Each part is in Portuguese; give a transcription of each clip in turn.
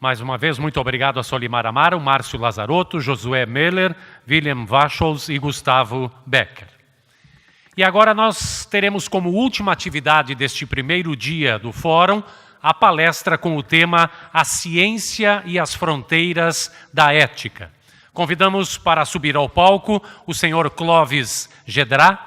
Mais uma vez, muito obrigado a Solimar Amaro, Márcio Lazarotto, Josué Meller, William Wachols e Gustavo Becker. E agora nós teremos como última atividade deste primeiro dia do Fórum a palestra com o tema A Ciência e as Fronteiras da Ética. Convidamos para subir ao palco o senhor Clovis Gedra.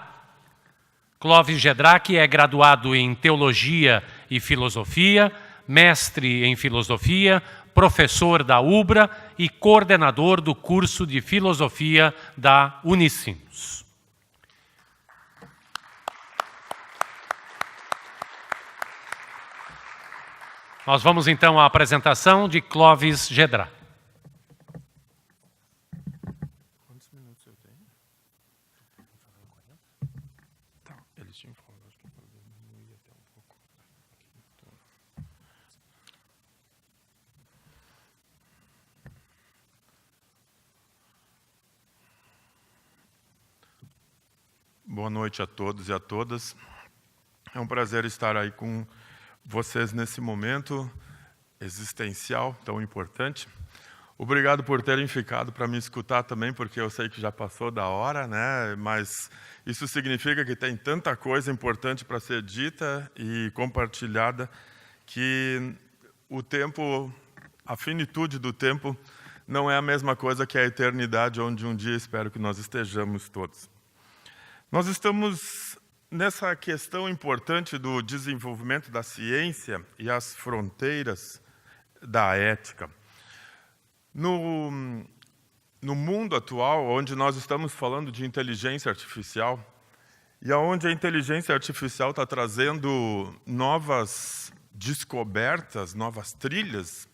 Clovis Gedra, que é graduado em Teologia e Filosofia, mestre em Filosofia, professor da UBRA e coordenador do curso de Filosofia da Unicinos. Nós vamos então à apresentação de Clovis Gedra. Quantos minutos eu tenho? Tá, eles tinham falado, acho que eu diminuir até um pouco. Boa noite a todos e a todas. É um prazer estar aí com vocês nesse momento existencial tão importante. Obrigado por terem ficado para me escutar também, porque eu sei que já passou da hora, né? Mas isso significa que tem tanta coisa importante para ser dita e compartilhada que o tempo, a finitude do tempo, não é a mesma coisa que a eternidade, onde um dia espero que nós estejamos todos. Nós estamos nessa questão importante do desenvolvimento da ciência e as fronteiras da ética. No mundo atual, onde nós estamos falando de inteligência artificial, e onde a inteligência artificial está trazendo novas descobertas, novas trilhas,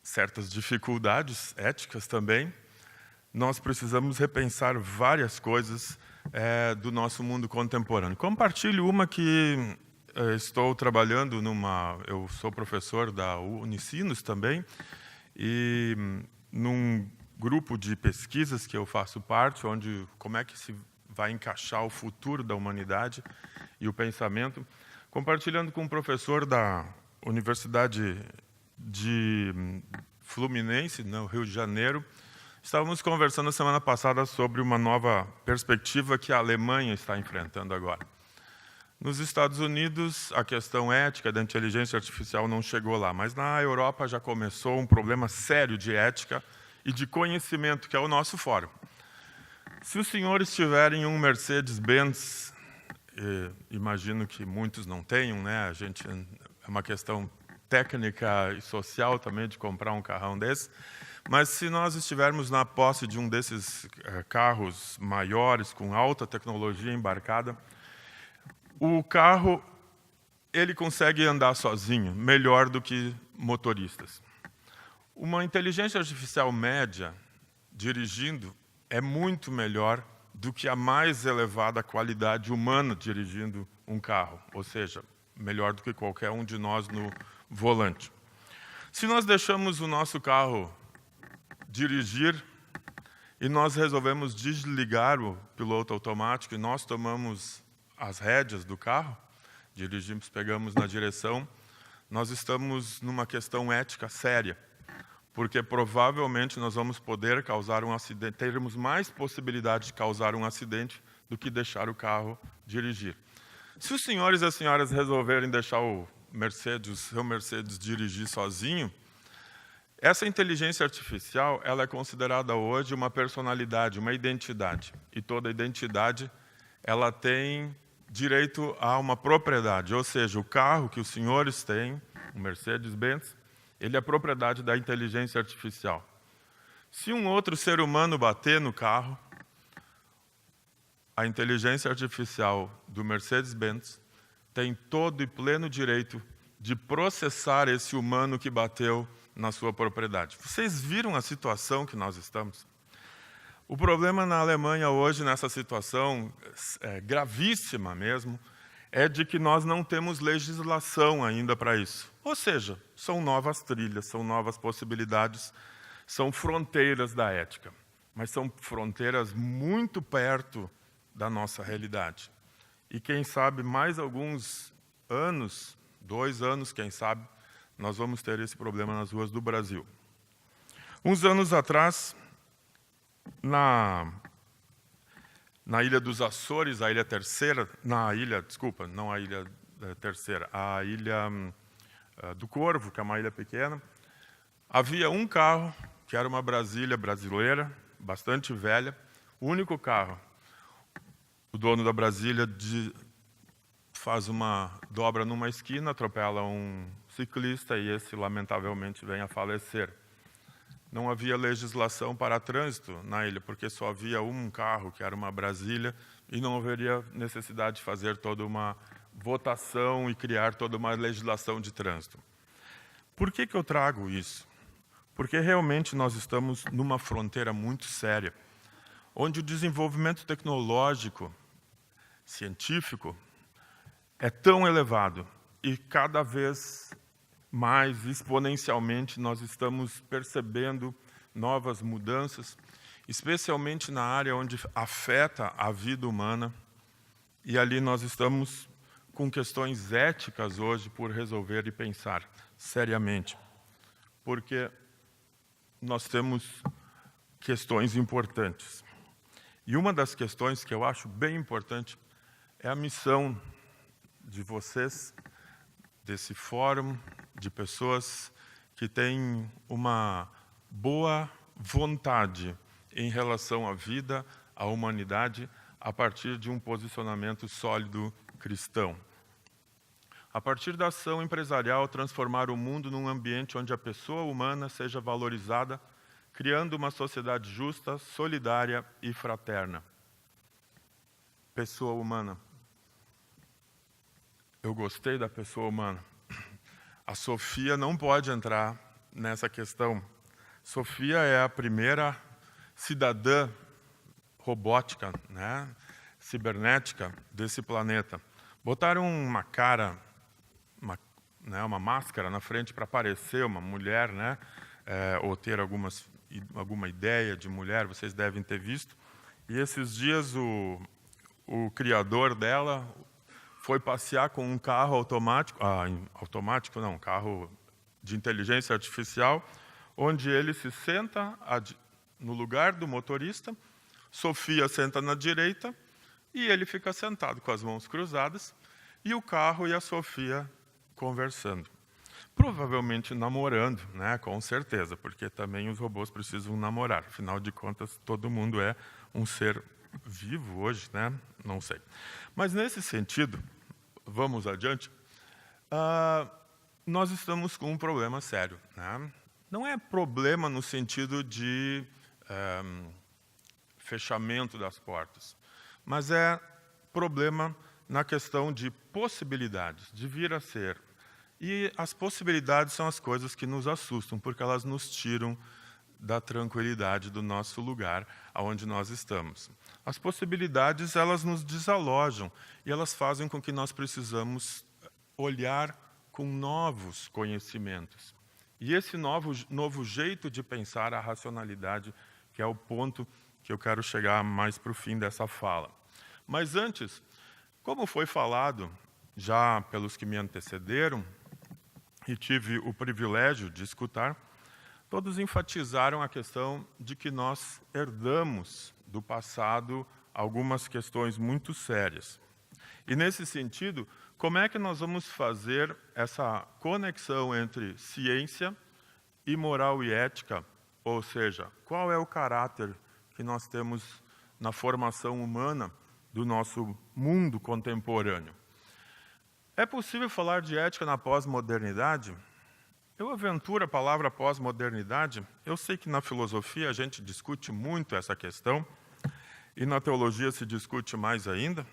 certas dificuldades éticas também, nós precisamos repensar várias coisas do nosso mundo contemporâneo. Compartilho uma que estou trabalhando eu sou professor da Unicinos também, e num grupo de pesquisas que eu faço parte, onde como é que se vai encaixar o futuro da humanidade e o pensamento, compartilhando com um professor da Universidade de Fluminense, no Rio de Janeiro. Estávamos conversando a semana passada sobre uma nova perspectiva que a Alemanha está enfrentando agora. Nos Estados Unidos, a questão ética da inteligência artificial não chegou lá, mas na Europa já começou um problema sério de ética e de conhecimento, que é o nosso fórum. Se os senhores tiverem um Mercedes-Benz, imagino que muitos não tenham, né? É uma questão técnica e social também de comprar um carrão desse. Mas se nós estivermos na posse de um desses carros maiores, com alta tecnologia embarcada, o carro ele consegue andar sozinho, melhor do que motoristas. Uma inteligência artificial média, dirigindo, é muito melhor do que a mais elevada qualidade humana dirigindo um carro, ou seja, melhor do que qualquer um de nós no volante. Se nós deixamos o nosso carro dirigir e nós resolvemos desligar o piloto automático e nós tomamos as rédeas do carro, dirigimos, pegamos na direção, nós estamos numa questão ética séria, porque provavelmente nós vamos poder causar um acidente, teremos mais possibilidade de causar um acidente do que deixar o carro dirigir. Se os senhores e as senhoras resolverem deixar o seu Mercedes dirigir sozinho, essa inteligência artificial ela é considerada hoje uma personalidade, uma identidade. E toda identidade ela tem direito a uma propriedade, ou seja, o carro que os senhores têm, o Mercedes-Benz, ele é propriedade da inteligência artificial. Se um outro ser humano bater no carro, a inteligência artificial do Mercedes-Benz tem todo e pleno direito de processar esse humano que bateu na sua propriedade. Vocês viram a situação que nós estamos? O problema na Alemanha hoje, nessa situação gravíssima mesmo, é de que nós não temos legislação ainda para isso. Ou seja, são novas trilhas, são novas possibilidades, são fronteiras da ética. Mas são fronteiras muito perto da nossa realidade. E quem sabe mais alguns anos, 2 anos, quem sabe, nós vamos ter esse problema nas ruas do Brasil. Uns anos atrás, na Ilha dos Açores, a Ilha Terceira, não a Ilha Terceira, a Ilha do Corvo, que é uma ilha pequena, havia um carro, que era uma Brasília brasileira, bastante velha, o único carro. O dono da Brasília faz uma dobra numa esquina, atropela um ciclista e esse, lamentavelmente, vem a falecer. Não havia legislação para trânsito na ilha, porque só havia um carro, que era uma Brasília, e não haveria necessidade de fazer toda uma votação e criar toda uma legislação de trânsito. Por que eu trago isso? Porque realmente nós estamos numa fronteira muito séria, onde o desenvolvimento tecnológico, científico, é tão elevado e cada vez mais exponencialmente nós estamos percebendo novas mudanças, especialmente na área onde afeta a vida humana, e ali nós estamos com questões éticas hoje por resolver e pensar seriamente, porque nós temos questões importantes. E uma das questões que eu acho bem importante é a missão de vocês, desse fórum de pessoas que têm uma boa vontade em relação à vida, à humanidade, a partir de um posicionamento sólido cristão. A partir da ação empresarial, transformar o mundo num ambiente onde a pessoa humana seja valorizada, criando uma sociedade justa, solidária e fraterna. Pessoa humana. Eu gostei da pessoa humana. A Sofia não pode entrar nessa questão. Sofia é a primeira cidadã robótica, né, cibernética desse planeta. Botaram uma cara, uma máscara na frente para parecer uma mulher, né, ou ter alguma ideia de mulher, vocês devem ter visto. E esses dias o criador dela foi passear com um carro automático, um carro de inteligência artificial, onde ele se senta no lugar do motorista, Sofia senta na direita e ele fica sentado com as mãos cruzadas e o carro e a Sofia conversando. Provavelmente namorando, né? Com certeza, porque também os robôs precisam namorar. Afinal de contas, todo mundo é um ser vivo hoje, né? Não sei. Mas nesse sentido, vamos adiante, nós estamos com um problema sério, né? Não é problema no sentido de fechamento das portas, mas é problema na questão de possibilidades, de vir a ser. E as possibilidades são as coisas que nos assustam, porque elas nos tiram da tranquilidade do nosso lugar, aonde nós estamos. As possibilidades, elas nos desalojam, e elas fazem com que nós precisamos olhar com novos conhecimentos. E esse novo jeito de pensar a racionalidade, que é o ponto que eu quero chegar mais para o fim dessa fala. Mas antes, como foi falado já pelos que me antecederam, e tive o privilégio de escutar, todos enfatizaram a questão de que nós herdamos do passado algumas questões muito sérias. E, nesse sentido, como é que nós vamos fazer essa conexão entre ciência e moral e ética? Ou seja, qual é o caráter que nós temos na formação humana do nosso mundo contemporâneo? É possível falar de ética na pós-modernidade? Eu aventuro a palavra pós-modernidade. Eu sei que na filosofia a gente discute muito essa questão, e na teologia se discute mais ainda.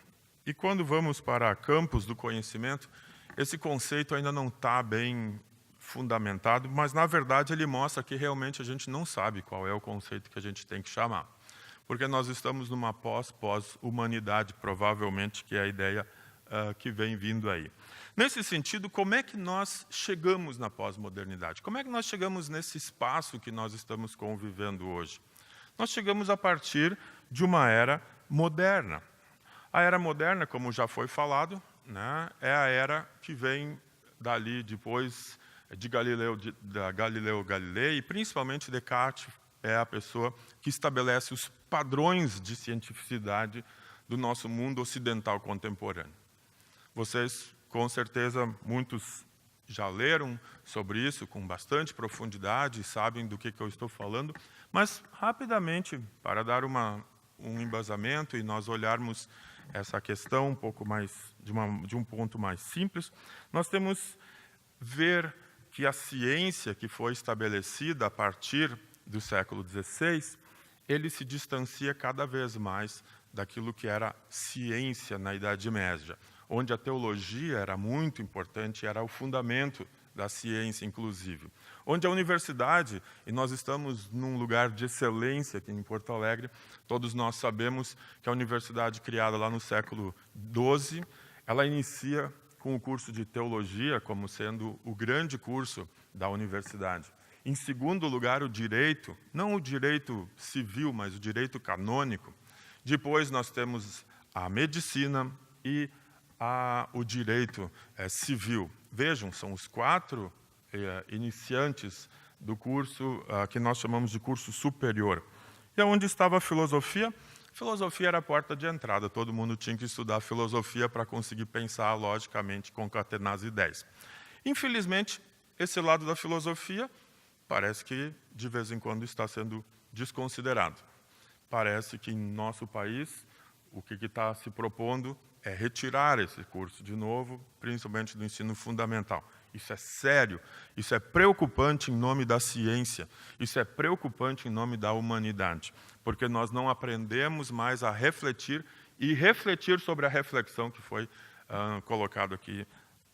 E quando vamos para campos do conhecimento, esse conceito ainda não está bem fundamentado, mas na verdade ele mostra que realmente a gente não sabe qual é o conceito que a gente tem que chamar. Porque nós estamos numa pós-humanidade, provavelmente, que é a ideia que vem vindo aí. Nesse sentido, como é que nós chegamos na pós-modernidade? Como é que nós chegamos nesse espaço que nós estamos convivendo hoje? Nós chegamos a partir de uma era moderna. A era moderna, como já foi falado, né, é a era que vem dali depois de Galileu Galilei, e principalmente Descartes é a pessoa que estabelece os padrões de cientificidade do nosso mundo ocidental contemporâneo. Vocês, com certeza, muitos já leram sobre isso com bastante profundidade, sabem do que eu estou falando, mas, rapidamente, para dar um embasamento e nós olharmos essa questão um pouco mais, de um ponto mais simples, nós temos ver que a ciência que foi estabelecida a partir do século XVI, ele se distancia cada vez mais daquilo que era ciência na Idade Média, onde a teologia era muito importante, era o fundamento da ciência, inclusive. Onde a universidade, e nós estamos num lugar de excelência aqui em Porto Alegre, todos nós sabemos que a universidade criada lá no século XII, ela inicia com o curso de teologia como sendo o grande curso da universidade. Em segundo lugar, o direito, não o direito civil, mas o direito canônico. Depois nós temos a medicina e o direito civil. Vejam, são os 4 iniciantes do curso que nós chamamos de curso superior. E onde estava a filosofia? Filosofia era a porta de entrada, todo mundo tinha que estudar filosofia para conseguir pensar logicamente, concatenar as ideias. Infelizmente, esse lado da filosofia parece que, de vez em quando, está sendo desconsiderado. Parece que, em nosso país, o que está se propondo é retirar esse curso de novo, principalmente do ensino fundamental. Isso é sério, isso é preocupante em nome da ciência, isso é preocupante em nome da humanidade, porque nós não aprendemos mais a refletir e refletir sobre a reflexão que foi colocado aqui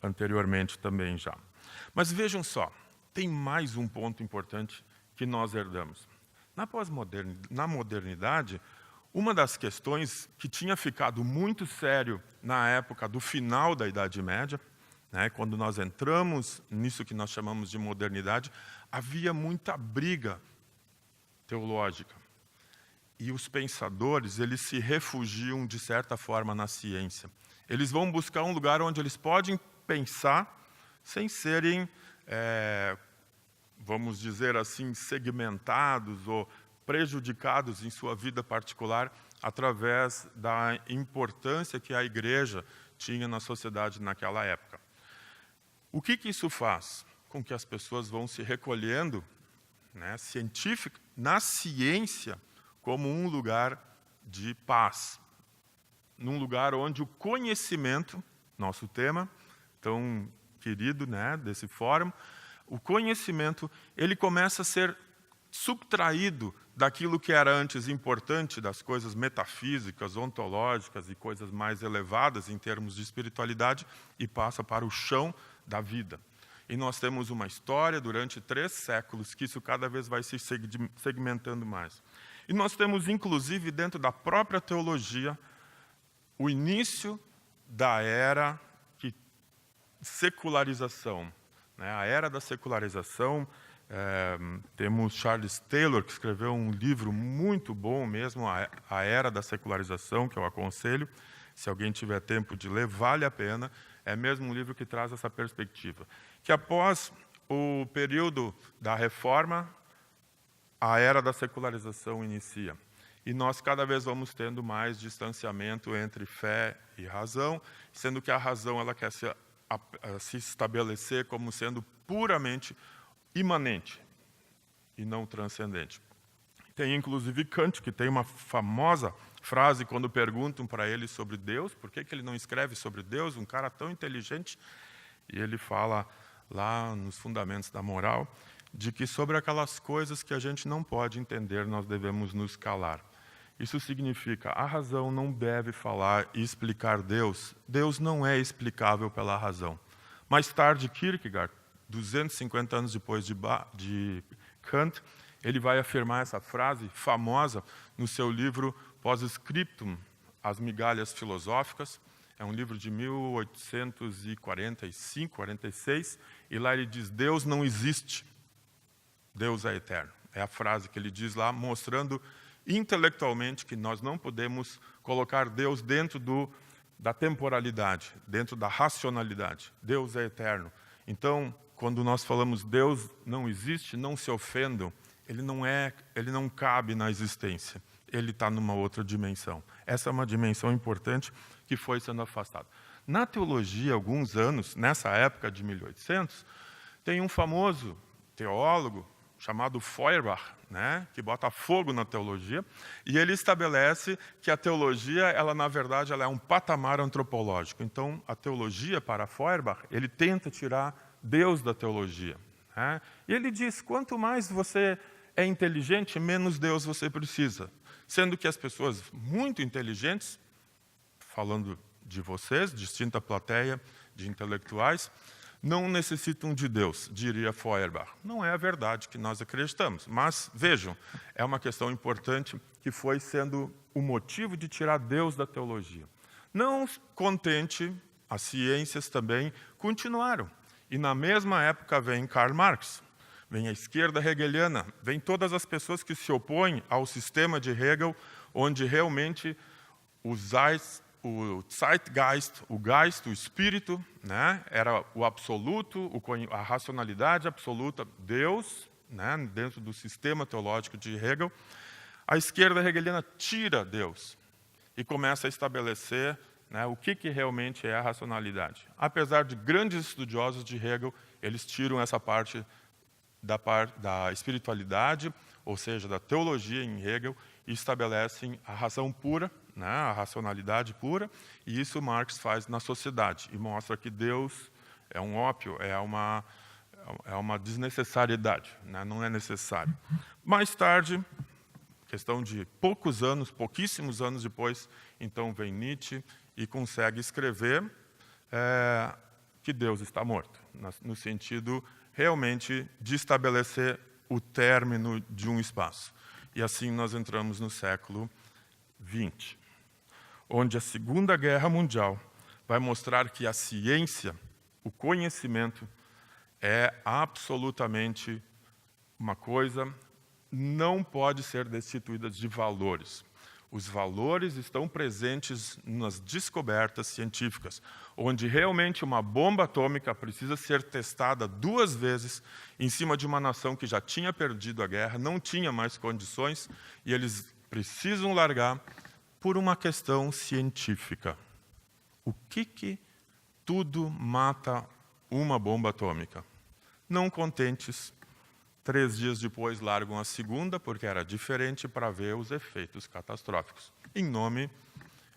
anteriormente também já. Mas vejam só, tem mais um ponto importante que nós herdamos. Na modernidade, uma das questões que tinha ficado muito sério na época do final da Idade Média, né, quando nós entramos nisso que nós chamamos de modernidade, havia muita briga teológica. E os pensadores, eles se refugiam, de certa forma, na ciência. Eles vão buscar um lugar onde eles podem pensar sem serem, vamos dizer assim, segmentados ou prejudicados em sua vida particular através da importância que a igreja tinha na sociedade naquela época. O que isso faz? Com que as pessoas vão se recolhendo, né, na ciência como um lugar de paz, num lugar onde o conhecimento, nosso tema tão querido, né, desse fórum, o conhecimento, ele começa a ser subtraído daquilo que era antes importante, das coisas metafísicas, ontológicas e coisas mais elevadas em termos de espiritualidade, e passa para o chão da vida. E nós temos uma história durante 3 séculos que isso cada vez vai se segmentando mais. E nós temos, inclusive, dentro da própria teologia, o início da era de secularização. A era da secularização, temos Charles Taylor, que escreveu um livro muito bom mesmo, A Era da Secularização, que eu aconselho. Se alguém tiver tempo de ler, vale a pena. É mesmo um livro que traz essa perspectiva. Que após o período da Reforma, a era da secularização inicia. E nós cada vez vamos tendo mais distanciamento entre fé e razão, sendo que a razão ela quer se estabelecer como sendo puramente imanente e não transcendente. Tem inclusive Kant, que tem uma famosa frase quando perguntam para ele sobre Deus, por que ele não escreve sobre Deus, um cara tão inteligente, e ele fala lá nos Fundamentos da Moral, de que sobre aquelas coisas que a gente não pode entender, nós devemos nos calar. Isso significa, a razão não deve falar e explicar Deus. Deus não é explicável pela razão. Mais tarde, Kierkegaard, 250 anos depois de Kant, ele vai afirmar essa frase famosa no seu livro Post-Scriptum, As Migalhas Filosóficas. É um livro de 1845, 46, e lá ele diz, Deus não existe, Deus é eterno. É a frase que ele diz lá, mostrando intelectualmente que nós não podemos colocar Deus dentro da temporalidade, dentro da racionalidade. Deus é eterno. Então, quando nós falamos Deus não existe, não se ofendam, ele não cabe na existência, ele está numa outra dimensão. Essa é uma dimensão importante que foi sendo afastada. Na teologia, alguns anos, nessa época de 1800, tem um famoso teólogo chamado Feuerbach, né, que bota fogo na teologia, e ele estabelece que a teologia, ela na verdade, ela é um patamar antropológico. Então, a teologia, para Feuerbach, ele tenta tirar Deus da teologia, né? E ele diz, quanto mais você é inteligente, menos Deus você precisa. Sendo que as pessoas muito inteligentes, falando de vocês, distinta plateia de intelectuais, não necessitam de Deus, diria Feuerbach. Não é a verdade que nós acreditamos, mas, vejam, é uma questão importante que foi sendo o motivo de tirar Deus da teologia. Não contente, as ciências também continuaram. E na mesma época vem Karl Marx, vem a esquerda hegeliana, vem todas as pessoas que se opõem ao sistema de Hegel, onde realmente o Zeitgeist, o espírito, né, era o absoluto, a racionalidade absoluta, Deus, né, dentro do sistema teológico de Hegel. A esquerda hegeliana tira Deus e começa a estabelecer, né, o que realmente é a racionalidade. Apesar de grandes estudiosos de Hegel, eles tiram essa parte da espiritualidade, ou seja, da teologia em Hegel, e estabelecem a razão pura, né, a racionalidade pura, e isso Marx faz na sociedade, e mostra que Deus é um ópio, é uma desnecessariedade, né, não é necessário. Mais tarde, questão de poucos anos, pouquíssimos anos depois, então vem Nietzsche e consegue escrever que Deus está morto, no sentido realmente de estabelecer o término de um espaço. E assim nós entramos no século XX, onde a Segunda Guerra Mundial vai mostrar que a ciência, o conhecimento, é absolutamente uma coisa, não pode ser destituída de valores. Os valores estão presentes nas descobertas científicas, onde realmente uma bomba atômica precisa ser testada 2 vezes em cima de uma nação que já tinha perdido a guerra, não tinha mais condições, e eles precisam largar por uma questão científica. O que tudo mata uma bomba atômica? Não contentes, 3 dias depois largam a segunda, porque era diferente, para ver os efeitos catastróficos. Em nome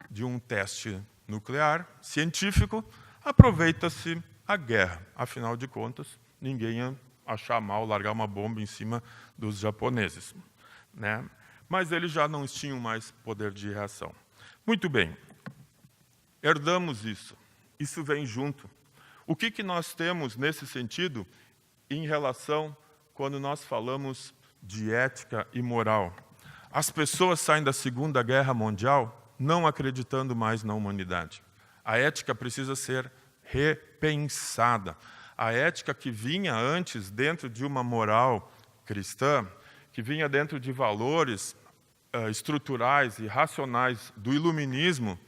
de um teste nuclear científico, aproveita-se a guerra. Afinal de contas, ninguém ia achar mal largar uma bomba em cima dos japoneses, né? Mas eles já não tinham mais poder de reação. Muito bem, herdamos isso. Isso vem junto. O que nós temos nesse sentido em relação quando nós falamos de ética e moral? As pessoas saem da Segunda Guerra Mundial não acreditando mais na humanidade. A ética precisa ser repensada. A ética que vinha antes dentro de uma moral cristã, que vinha dentro de valores estruturais e racionais do iluminismo,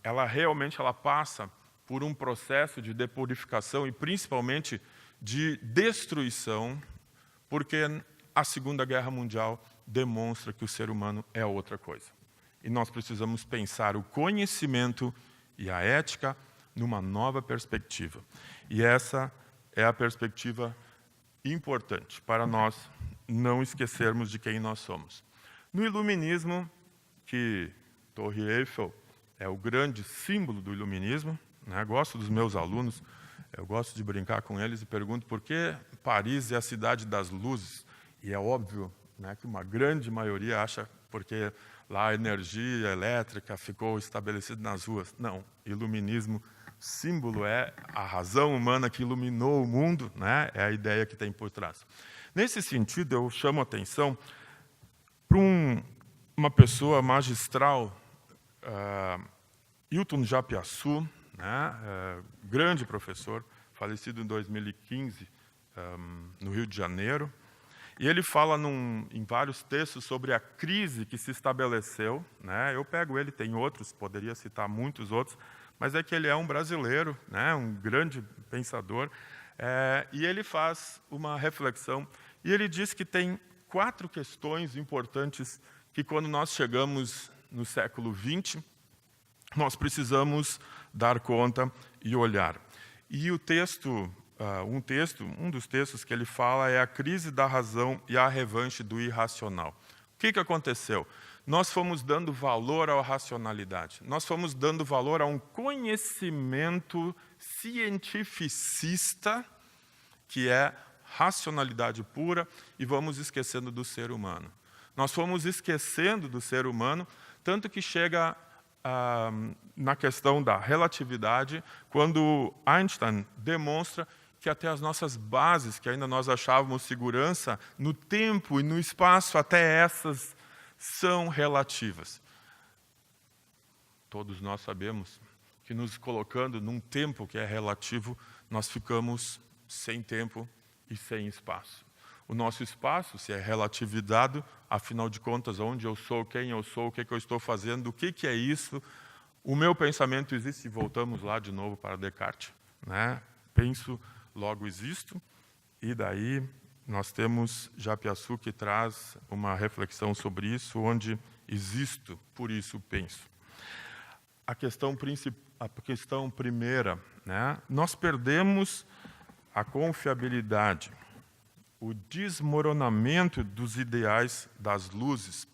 ela realmente passa por um processo de depurificação e principalmente de destruição, porque a Segunda Guerra Mundial demonstra que o ser humano é outra coisa. E nós precisamos pensar o conhecimento e a ética numa nova perspectiva. E essa é a perspectiva importante para nós não esquecermos de quem nós somos. No iluminismo, que Torre Eiffel é o grande símbolo do iluminismo, né? Gosto dos meus alunos, eu gosto de brincar com eles e pergunto por que Paris é a cidade das luzes. E é óbvio, né, que uma grande maioria acha porque lá a energia elétrica ficou estabelecida nas ruas. Não, iluminismo, símbolo é a razão humana que iluminou o mundo, né? É a ideia que tem por trás. Nesse sentido, eu chamo a atenção para uma pessoa magistral, Hilton Japiaçu, né? Grande professor, falecido em 2015, no Rio de Janeiro. E ele fala em vários textos sobre a crise que se estabeleceu, né? Eu pego ele, tem outros, poderia citar muitos outros, mas é que ele é um brasileiro, né? Um grande pensador. E ele faz uma reflexão, e ele diz que tem 4 questões importantes que, quando nós chegamos no século XX, nós precisamos dar conta e olhar. E o texto, um dos textos que ele fala é a crise da razão e a revanche do irracional. O que aconteceu? Nós fomos dando valor à racionalidade, nós fomos dando valor a um conhecimento cientificista, que é racionalidade pura, e vamos esquecendo do ser humano. Nós fomos esquecendo do ser humano, tanto que chega na questão da relatividade, quando Einstein demonstra que até as nossas bases, que ainda nós achávamos segurança, no tempo e no espaço, até essas são relativas. Todos nós sabemos que, nos colocando num tempo que é relativo, nós ficamos sem tempo e sem espaço. O nosso espaço, se é relativizado, afinal de contas, onde eu sou, quem eu sou, o que eu estou fazendo, o que é isso? O meu pensamento existe, e voltamos lá de novo para Descartes, né? Penso, logo existo, e daí nós temos Japiaçu, que traz uma reflexão sobre isso, onde existo, por isso penso. A questão primeira, né? Nós perdemos a confiabilidade, o desmoronamento dos ideais das luzes.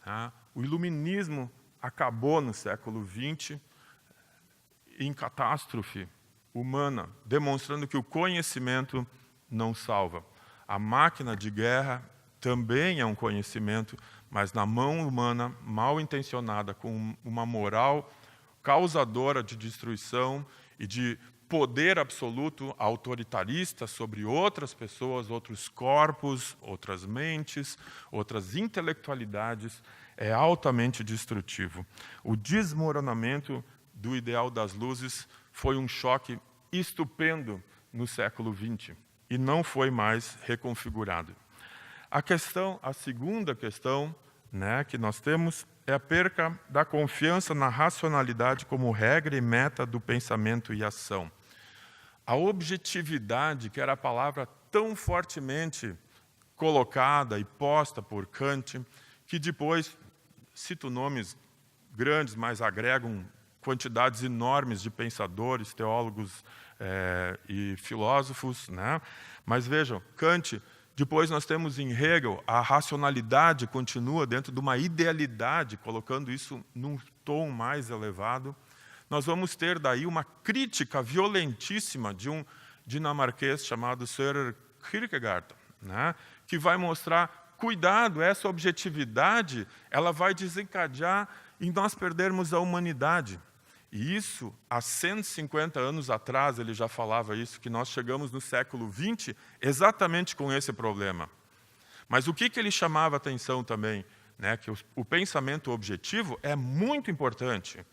Tá? O iluminismo acabou no século XX em catástrofe humana, demonstrando que o conhecimento não salva. A máquina de guerra também é um conhecimento, mas na mão humana, mal intencionada, com uma moral causadora de destruição e de poder absoluto autoritarista sobre outras pessoas, outros corpos, outras mentes, outras intelectualidades, é altamente destrutivo. O desmoronamento do ideal das luzes foi um choque estupendo no século XX e não foi mais reconfigurado. A segunda questão, né, que nós temos é a perca da confiança na racionalidade como regra e meta do pensamento e ação. A objetividade, que era a palavra tão fortemente colocada e posta por Kant, que depois, cito nomes grandes, mas agregam quantidades enormes de pensadores, teólogos e filósofos, né? Mas vejam, Kant, depois nós temos em Hegel, a racionalidade continua dentro de uma idealidade, colocando isso num tom mais elevado. Nós vamos ter daí uma crítica violentíssima de um dinamarquês chamado Søren Kierkegaard, né? Que vai mostrar, cuidado, essa objetividade, ela vai desencadear em nós perdermos a humanidade. E isso, há 150 anos atrás, ele já falava isso, que nós chegamos no século XX exatamente com esse problema. Mas o que ele chamava a atenção também? Né? Que o pensamento objetivo é muito importante.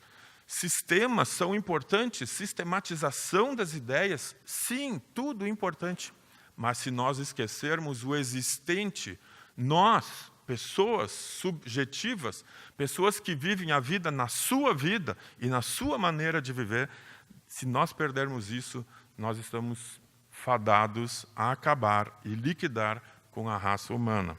Sistemas são importantes, sistematização das ideias, sim, tudo importante. Mas se nós esquecermos o existente, nós, pessoas subjetivas, pessoas que vivem a vida na sua vida e na sua maneira de viver, se nós perdermos isso, nós estamos fadados a acabar e liquidar com a raça humana.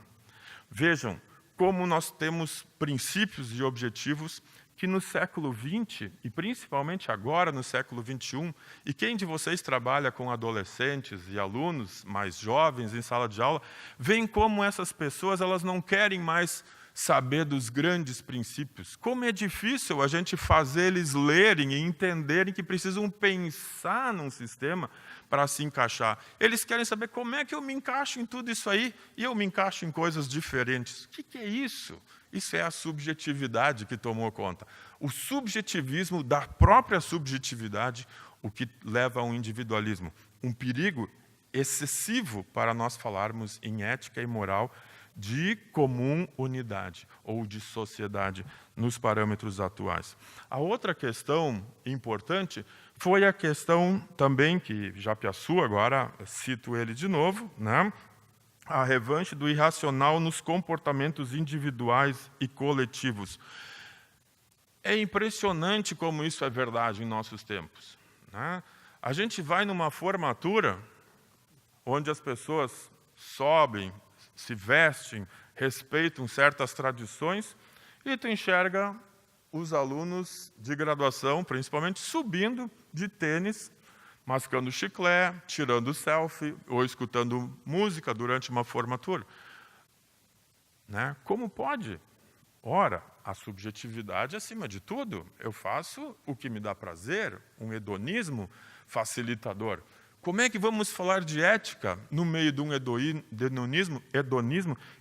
Vejam como nós temos princípios e objetivos que no século XX, e principalmente agora no século XXI, e quem de vocês trabalha com adolescentes e alunos mais jovens em sala de aula, veem como essas pessoas elas não querem mais saber dos grandes princípios. Como é difícil a gente fazer eles lerem e entenderem que precisam pensar num sistema para se encaixar. Eles querem saber como é que eu me encaixo em tudo isso aí e eu me encaixo em coisas diferentes. O que é isso? Isso é a subjetividade que tomou conta. O subjetivismo da própria subjetividade, o que leva a um individualismo. Um perigo excessivo para nós falarmos em ética e moral de comum unidade ou de sociedade nos parâmetros atuais. A outra questão importante foi a questão também que Japiaçu, agora cito ele de novo, né? A revanche do irracional nos comportamentos individuais e coletivos. É impressionante como isso é verdade em nossos tempos, né? A gente vai numa formatura onde as pessoas sobem, se vestem, respeitam certas tradições, e tu enxerga os alunos de graduação, principalmente, subindo de tênis, mascando chiclete, tirando selfie ou escutando música durante uma formatura. Né? Como pode? Ora, a subjetividade acima de tudo. Eu faço o que me dá prazer, um hedonismo facilitador. Como é que vamos falar de ética no meio de um hedonismo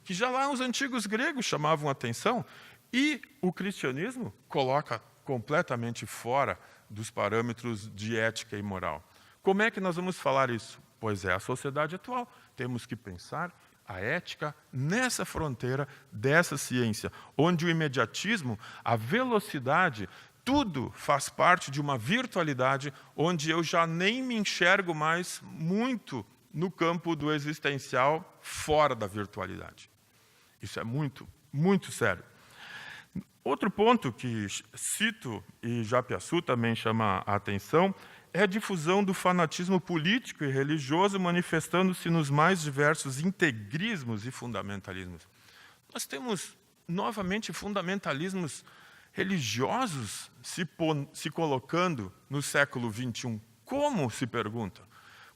que já lá os antigos gregos chamavam atenção e o cristianismo coloca completamente fora dos parâmetros de ética e moral? Como é que nós vamos falar isso? Pois é, a sociedade atual. Temos que pensar a ética nessa fronteira dessa ciência, onde o imediatismo, a velocidade, tudo faz parte de uma virtualidade onde eu já nem me enxergo mais muito no campo do existencial fora da virtualidade. Isso é muito, muito sério. Outro ponto que cito, e Japiaçu também chama a atenção, é a difusão do fanatismo político e religioso manifestando-se nos mais diversos integrismos e fundamentalismos. Nós temos, novamente, fundamentalismos religiosos se colocando no século XXI. Como, se pergunta?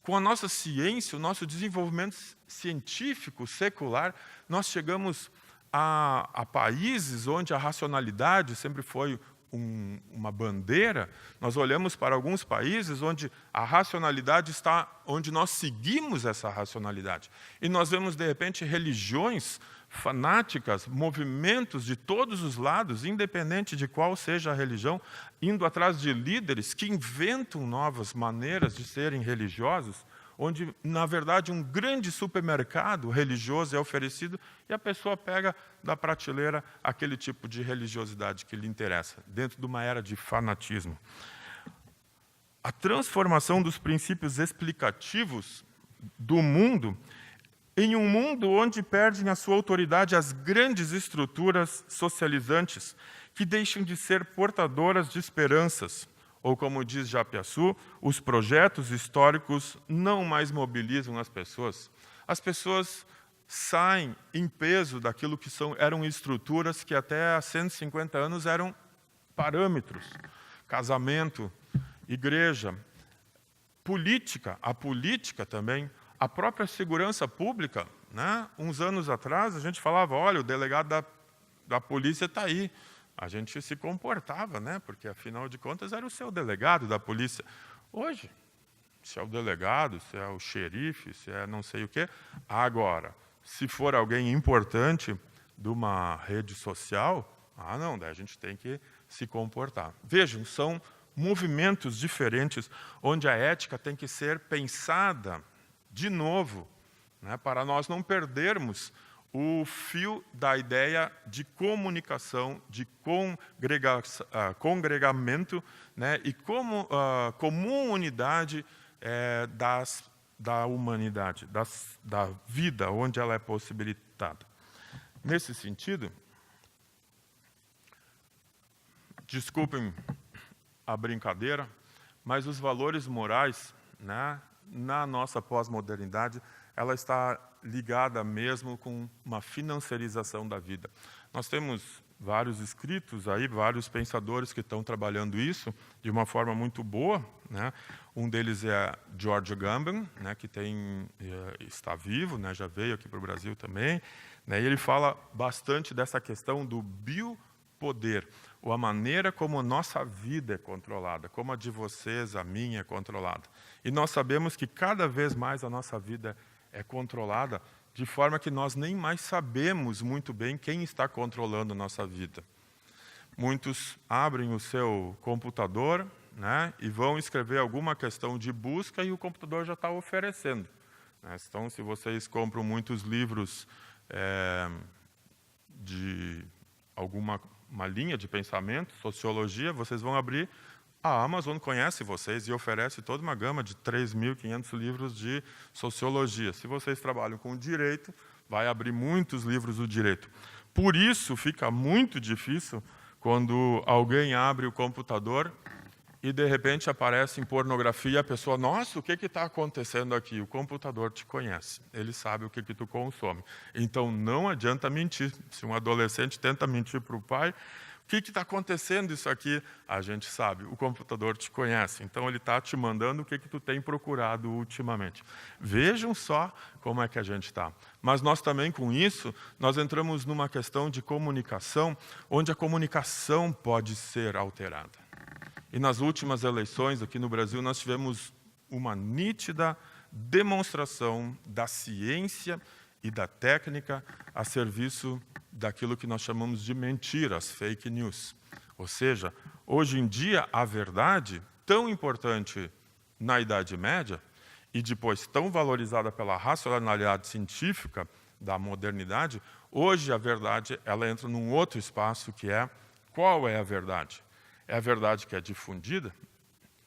Com a nossa ciência, o nosso desenvolvimento científico, secular, nós chegamos a países onde a racionalidade sempre foi uma bandeira. Nós olhamos para alguns países onde a racionalidade está, onde nós seguimos essa racionalidade. E nós vemos, de repente, religiões fanáticas, movimentos de todos os lados, independente de qual seja a religião, indo atrás de líderes que inventam novas maneiras de serem religiosos, onde, na verdade, um grande supermercado religioso é oferecido e a pessoa pega da prateleira aquele tipo de religiosidade que lhe interessa, dentro de uma era de fanatismo. A transformação dos princípios explicativos do mundo em um mundo onde perdem a sua autoridade as grandes estruturas socializantes, que deixam de ser portadoras de esperanças. Ou, como diz Japiaçu, os projetos históricos não mais mobilizam as pessoas. As pessoas saem em peso daquilo que eram estruturas que até há 150 anos eram parâmetros. Casamento, igreja, política, a política também, a própria segurança pública. Né? Uns anos atrás, a gente falava, olha, o delegado da polícia está aí. A gente se comportava, né? Porque, afinal de contas, era o seu delegado da polícia. Hoje, se é o delegado, se é o xerife, se é não sei o quê. Agora, se for alguém importante de uma rede social, não, daí a gente tem que se comportar. Vejam, são movimentos diferentes, onde a ética tem que ser pensada de novo, né? Para nós não perdermos o fio da ideia de comunicação, de congregamento, né, e como comum unidade da humanidade, da vida, onde ela é possibilitada. Nesse sentido, desculpem a brincadeira, mas os valores morais, né, na nossa pós-modernidade, ela está ligada mesmo com uma financiarização da vida. Nós temos vários escritos aí, vários pensadores que estão trabalhando isso de uma forma muito boa. Né? Um deles é George Agamben, né, que está vivo, né, já veio aqui para o Brasil também. Né, e ele fala bastante dessa questão do biopoder, ou a maneira como a nossa vida é controlada, como a de vocês, a minha, é controlada. E nós sabemos que cada vez mais a nossa vida é controlada de forma que nós nem mais sabemos muito bem quem está controlando a nossa vida. Muitos abrem o seu computador, né, e vão escrever alguma questão de busca e o computador já está oferecendo. Então, se vocês compram muitos livros de alguma linha de pensamento, sociologia, vocês vão abrir. A Amazon conhece vocês e oferece toda uma gama de 3.500 livros de sociologia. Se vocês trabalham com o direito, vai abrir muitos livros do direito. Por isso, fica muito difícil quando alguém abre o computador e de repente aparece em pornografia e a pessoa, nossa, o que está acontecendo aqui? O computador te conhece, ele sabe o que tu consome. Então não adianta mentir. Se um adolescente tenta mentir para o pai, o que está acontecendo isso aqui? A gente sabe, o computador te conhece. Então ele está te mandando o que tu tem procurado ultimamente. Vejam só como é que a gente está. Mas nós também, com isso, nós entramos numa questão de comunicação, onde a comunicação pode ser alterada. E nas últimas eleições aqui no Brasil, nós tivemos uma nítida demonstração da ciência e da técnica a serviço daquilo que nós chamamos de mentiras, fake news. Ou seja, hoje em dia, a verdade, tão importante na Idade Média, e depois tão valorizada pela racionalidade científica da modernidade, hoje a verdade ela entra num outro espaço que é, qual é a verdade? É a verdade que é difundida,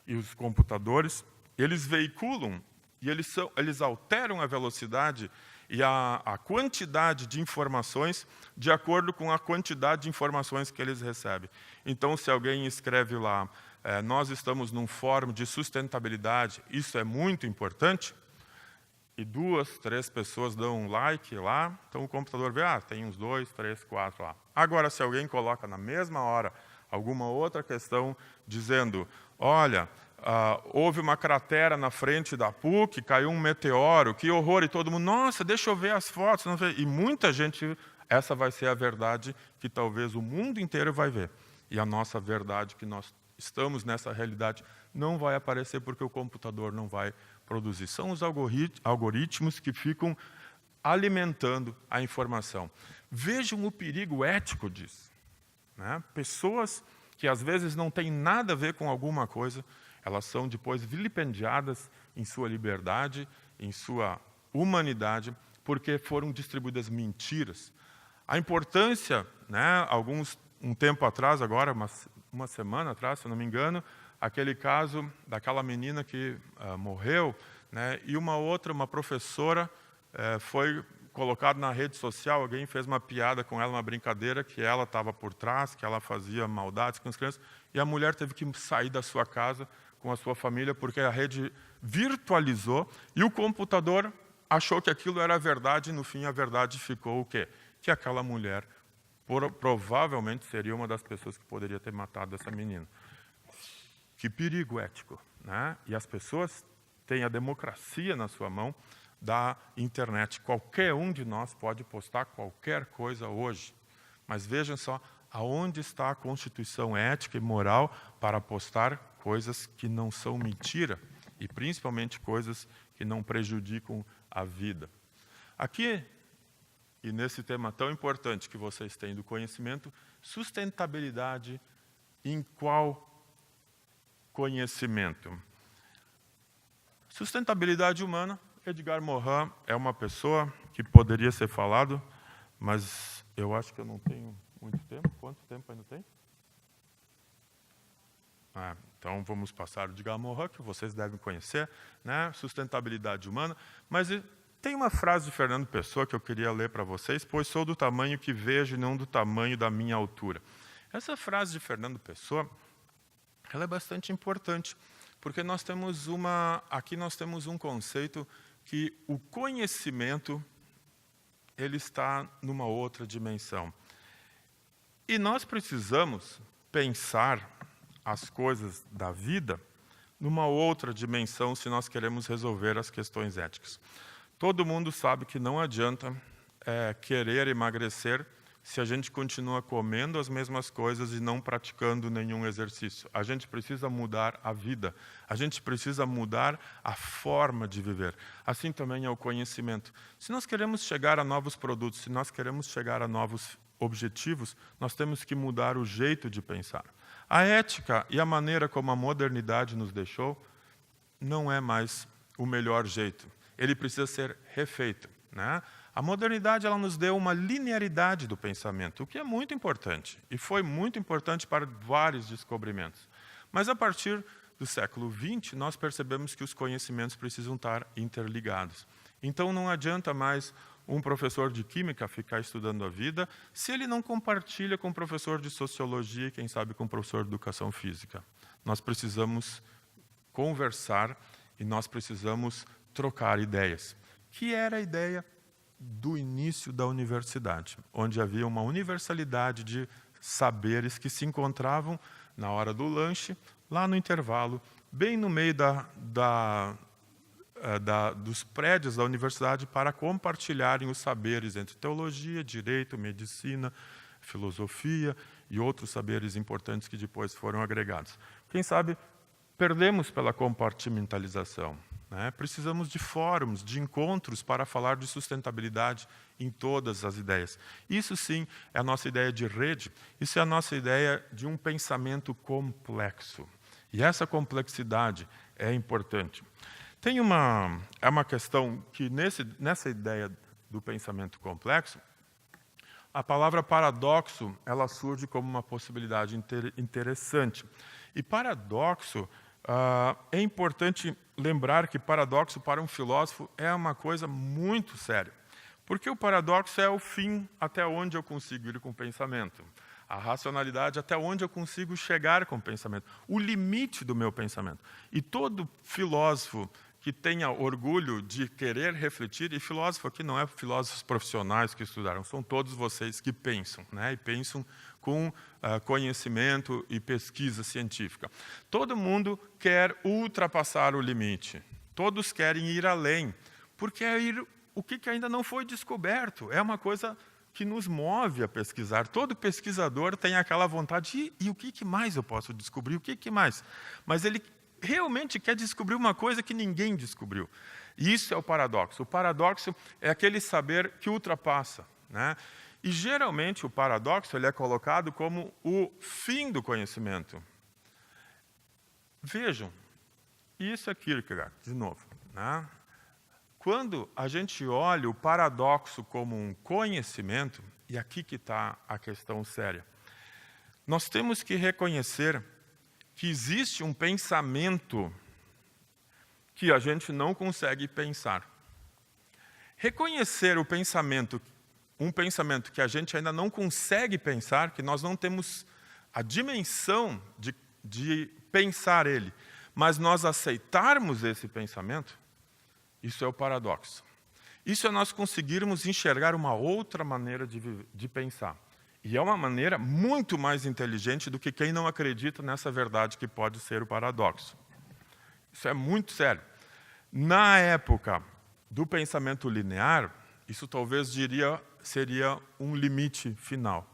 e os computadores, eles veiculam, e eles alteram a velocidade e a quantidade de informações de acordo com a quantidade de informações que eles recebem. Então, se alguém escreve lá, nós estamos num fórum de sustentabilidade, isso é muito importante, e 2, 3 pessoas dão um like lá, então o computador vê, tem uns 2, 3, 4 lá. Agora, se alguém coloca na mesma hora alguma outra questão dizendo, olha, houve uma cratera na frente da PUC, caiu um meteoro, que horror, e todo mundo, nossa, deixa eu ver as fotos. Não sei. E muita gente, essa vai ser a verdade que talvez o mundo inteiro vai ver. E a nossa verdade, que nós estamos nessa realidade, não vai aparecer porque o computador não vai produzir. São os algoritmos que ficam alimentando a informação. Vejam o perigo ético disso. Né? Pessoas que às vezes não têm nada a ver com alguma coisa, elas são depois vilipendiadas em sua liberdade, em sua humanidade, porque foram distribuídas mentiras. A importância, né, um tempo atrás, agora, uma semana atrás, se eu não me engano, aquele caso daquela menina que morreu, né, e uma professora, foi colocada na rede social, alguém fez uma piada com ela, uma brincadeira, que ela estava por trás, que ela fazia maldades com as crianças, e a mulher teve que sair da sua casa com a sua família, porque a rede virtualizou, e o computador achou que aquilo era verdade, e no fim a verdade ficou o quê? Que aquela mulher provavelmente seria uma das pessoas que poderia ter matado essa menina. Que perigo ético, né? E as pessoas têm a democracia na sua mão da internet. Qualquer um de nós pode postar qualquer coisa hoje. Mas vejam só, aonde está a constituição ética e moral para postar coisas que não são mentira, e principalmente coisas que não prejudicam a vida. Aqui, e nesse tema tão importante que vocês têm do conhecimento, sustentabilidade em qual conhecimento? Sustentabilidade humana, Edgar Morin é uma pessoa que poderia ser falado, mas eu acho que eu não tenho muito tempo. Quanto tempo ainda tem? Então vamos passar o Edgar Morin, que vocês devem conhecer, né? Sustentabilidade humana. Mas tem uma frase de Fernando Pessoa que eu queria ler para vocês, pois sou do tamanho que vejo e não do tamanho da minha altura. Essa frase de Fernando Pessoa, ela é bastante importante, porque aqui nós temos um conceito que o conhecimento ele está numa outra dimensão. E nós precisamos pensar as coisas da vida numa outra dimensão se nós queremos resolver as questões éticas. Todo mundo sabe que não adianta querer emagrecer se a gente continua comendo as mesmas coisas e não praticando nenhum exercício. A gente precisa mudar a vida, a gente precisa mudar a forma de viver. Assim também é o conhecimento. Se nós queremos chegar a novos produtos, se nós queremos chegar a novos objetivos, nós temos que mudar o jeito de pensar. A ética e a maneira como a modernidade nos deixou não é mais o melhor jeito. Ele precisa ser refeito, né? A modernidade ela nos deu uma linearidade do pensamento, o que é muito importante, e foi muito importante para vários descobrimentos. Mas a partir do século XX, nós percebemos que os conhecimentos precisam estar interligados. Então não adianta mais um professor de química ficar estudando a vida se ele não compartilha com o professor de sociologia e, quem sabe, com o professor de educação física. nós precisamos conversar e nós precisamos trocar ideias. Que era a ideia do início da universidade, onde havia uma universalidade de saberes que se encontravam na hora do lanche, lá no intervalo, bem no meio dos prédios da universidade, para compartilharem os saberes entre teologia, direito, medicina, filosofia e outros saberes importantes que depois foram agregados. Quem sabe perdemos pela compartimentalização, né? Precisamos de fóruns, de encontros para falar de sustentabilidade em todas as ideias. Isso sim é a nossa ideia de rede, isso é a nossa ideia de um pensamento complexo. E essa complexidade é importante. Tem uma questão que nessa ideia do pensamento complexo, a palavra paradoxo, ela surge como uma possibilidade interessante. E paradoxo, é importante lembrar que paradoxo para um filósofo é uma coisa muito séria. Porque o paradoxo é o fim até onde eu consigo ir com o pensamento. A racionalidade até onde eu consigo chegar com o pensamento. O limite do meu pensamento. E todo filósofo que tenha orgulho de querer refletir, e filósofo aqui não é filósofos profissionais que estudaram, são todos vocês que pensam, né? E pensam com conhecimento e pesquisa científica. Todo mundo quer ultrapassar o limite, todos querem ir além, porque é ir o que ainda não foi descoberto, é uma coisa que nos move a pesquisar. Todo pesquisador tem aquela vontade, e o que mais eu posso descobrir, o que mais? Mas ele realmente quer descobrir uma coisa que ninguém descobriu. E isso é o paradoxo. O paradoxo é aquele saber que ultrapassa, né? E geralmente o paradoxo ele é colocado como o fim do conhecimento. Vejam, isso é Kierkegaard, de novo, né? Quando a gente olha o paradoxo como um conhecimento, e aqui que está a questão séria, nós temos que reconhecer que existe um pensamento que a gente não consegue pensar. Reconhecer o pensamento, um pensamento que a gente ainda não consegue pensar, que nós não temos a dimensão de pensar ele, mas nós aceitarmos esse pensamento, isso é o paradoxo. Isso é nós conseguirmos enxergar uma outra maneira de pensar. E é uma maneira muito mais inteligente do que quem não acredita nessa verdade que pode ser o paradoxo. Isso é muito sério. Na época do pensamento linear, isso talvez seria um limite final.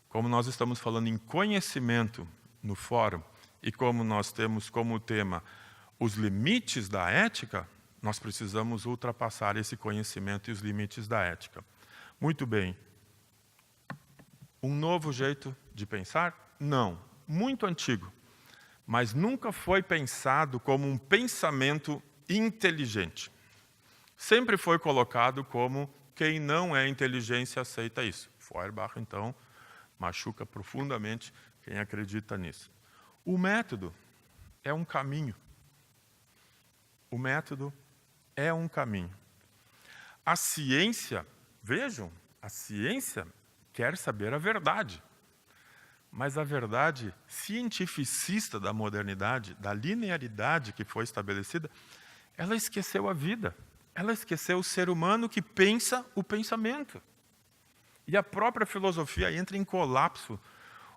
Como nós estamos falando em conhecimento no fórum, e como nós temos como tema os limites da ética, nós precisamos ultrapassar esse conhecimento e os limites da ética. Muito bem. Um novo jeito de pensar? Não. Muito antigo. Mas nunca foi pensado como um pensamento inteligente. Sempre foi colocado como quem não é inteligência aceita isso. Feuerbach, então, machuca profundamente quem acredita nisso. O método é um caminho. O método é um caminho. A ciência, vejam, a ciência quer saber a verdade. Mas a verdade cientificista da modernidade, da linearidade que foi estabelecida, ela esqueceu a vida. Ela esqueceu o ser humano que pensa o pensamento. E a própria filosofia entra em colapso.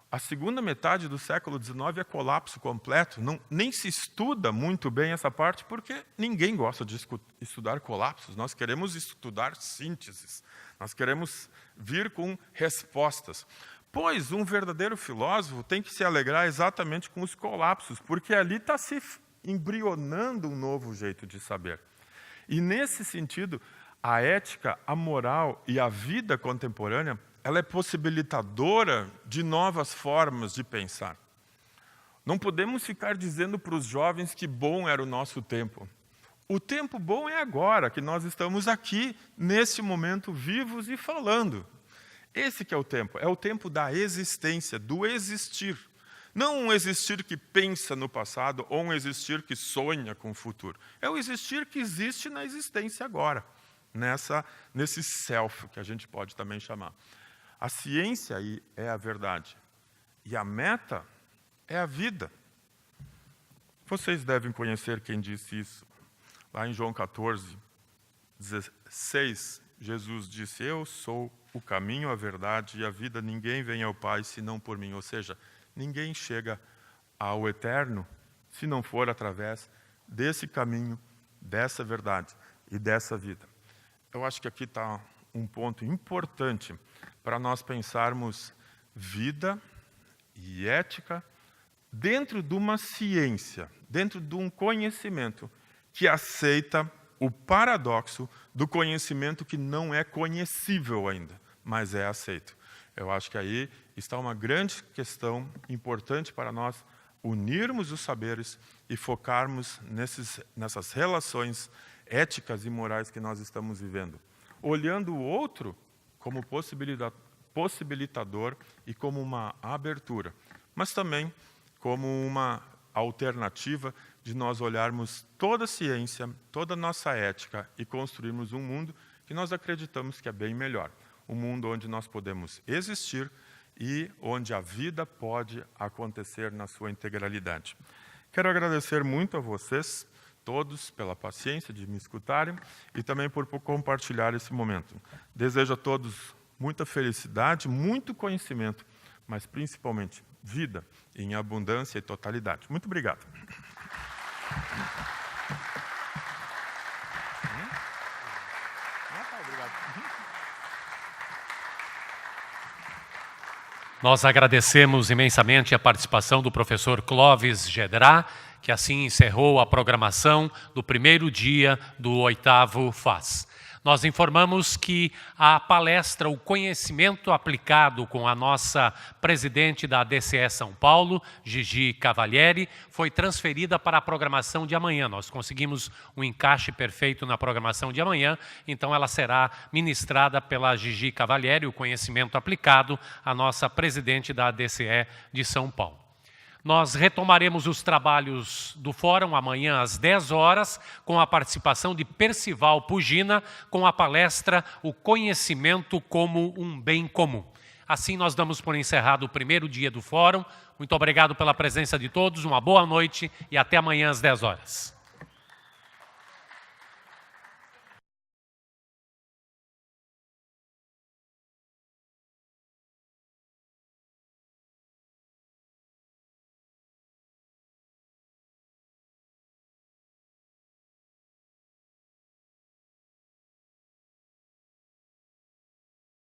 A segunda metade do século XIX é colapso completo. Nem se estuda muito bem essa parte, porque ninguém gosta de estudar colapsos. Nós queremos estudar sínteses. Nós queremos vir com respostas. Pois um verdadeiro filósofo tem que se alegrar exatamente com os colapsos, porque ali está se embrionando um novo jeito de saber. E nesse sentido, a ética, a moral e a vida contemporânea, ela é possibilitadora de novas formas de pensar. Não podemos ficar dizendo para os jovens que bom era o nosso tempo. O tempo bom é agora, que nós estamos aqui, nesse momento, vivos e falando. Esse que é o tempo da existência, do existir. Não um existir que pensa no passado ou um existir que sonha com o futuro. É o existir que existe na existência agora, nesse self, que a gente pode também chamar. A ciência aí é a verdade. E a meta é a vida. Vocês devem conhecer quem disse isso. Lá em João 14:16, Jesus disse: eu sou o caminho, a verdade e a vida. Ninguém vem ao Pai senão por mim. Ou seja, ninguém chega ao eterno se não for através desse caminho, dessa verdade e dessa vida. Eu acho que aqui está um ponto importante para nós pensarmos vida e ética dentro de uma ciência, dentro de um conhecimento que aceita o paradoxo do conhecimento que não é conhecível ainda, mas é aceito. Eu acho que aí está uma grande questão importante para nós unirmos os saberes e focarmos nessas relações éticas e morais que nós estamos vivendo, olhando o outro como possibilitador e como uma abertura, mas também como uma alternativa de nós olharmos toda a ciência, toda a nossa ética e construirmos um mundo que nós acreditamos que é bem melhor. Um mundo onde nós podemos existir e onde a vida pode acontecer na sua integralidade. Quero agradecer muito a vocês todos pela paciência de me escutarem e também por compartilhar esse momento. Desejo a todos muita felicidade, muito conhecimento, mas principalmente vida em abundância e totalidade. Muito obrigado. Nós agradecemos imensamente a participação do professor Clóvis Gedrá, que assim encerrou a programação do primeiro dia do 8º FAS. Nós informamos que a palestra O Conhecimento Aplicado com a nossa presidente da DCE São Paulo, Gigi Cavalieri, foi transferida para a programação de amanhã. Nós conseguimos um encaixe perfeito na programação de amanhã, então ela será ministrada pela Gigi Cavalieri, O Conhecimento Aplicado, a nossa presidente da DCE de São Paulo. Nós retomaremos os trabalhos do Fórum amanhã às 10 horas, com a participação de Percival Pugina, com a palestra O Conhecimento como um Bem Comum. Assim nós damos por encerrado o primeiro dia do Fórum. Muito obrigado pela presença de todos, uma boa noite e até amanhã às 10 horas.